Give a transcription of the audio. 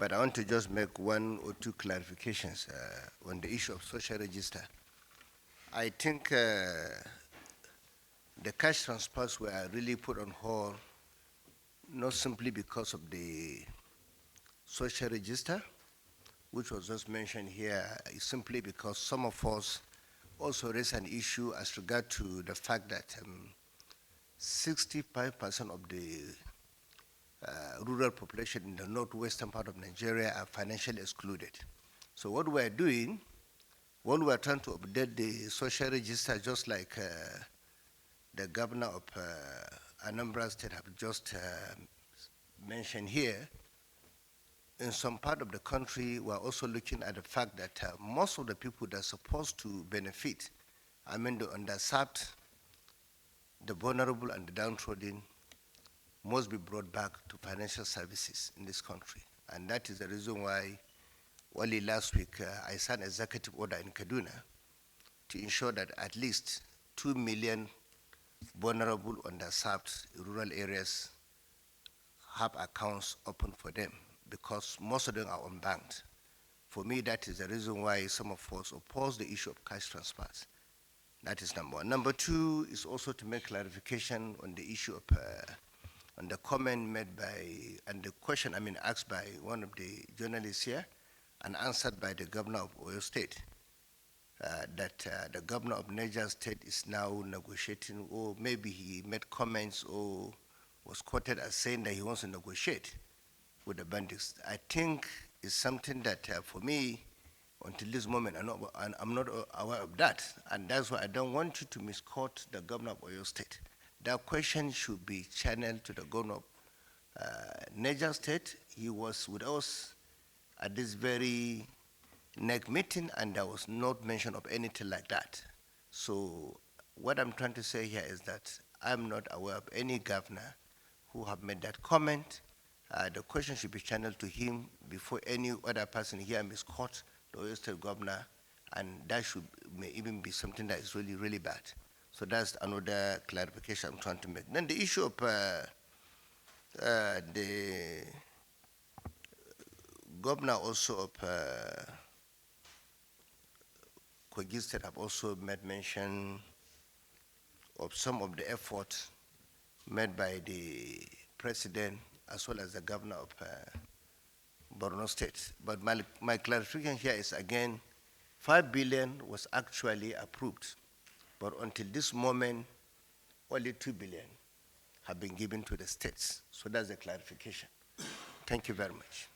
but I want to just make one or two clarifications on the issue of social register. I think the cash transfers were really put on hold not simply because of the social register, which was just mentioned here, is simply because some of us also raised an issue as regard to the fact that 65% of the rural population in the northwestern part of Nigeria are financially excluded. So what we're doing, when we're trying to update the social register, just like the governor of Anambra State have just mentioned here, in some part of the country, we're also looking at the fact that most of the people that are supposed to benefit, I mean the underserved, the vulnerable and the downtrodden, must be brought back to financial services in this country. And that is the reason why only last week I signed an executive order in Kaduna to ensure that at least 2 million vulnerable, underserved rural areas have accounts open for them, because most of them are unbanked. For me, that is the reason why some of us oppose the issue of cash transfers. That is number one. Number two is also to make clarification on the issue of, on the comment made by, and the question, asked by one of the journalists here and answered by the governor of Oyo State, that the governor of Niger State is now negotiating, or maybe he made comments or was quoted as saying that he wants to negotiate with the bandits. I think it's something that, for me, until this moment, I'm not aware of that. And that's why I don't want you to misquote the governor of Oyo State. That question should be channeled to the governor of Niger State. He was with us at this very NEC meeting, and there was no mention of anything like that. So what I'm trying to say here is that I'm not aware of any governor who have made that comment. The question should be channeled to him before any other person here misquote the Oyo State governor, and that may even be something that is really, really bad. So that's another clarification I'm trying to make. Then the issue of the governor also of Kogi State have also made mention of some of the efforts made by the president as well as the governor of Borno State. But my clarification here is, again, 5 billion was actually approved, but until this moment, only 2 billion have been given to the states. So that's the clarification. Thank you very much.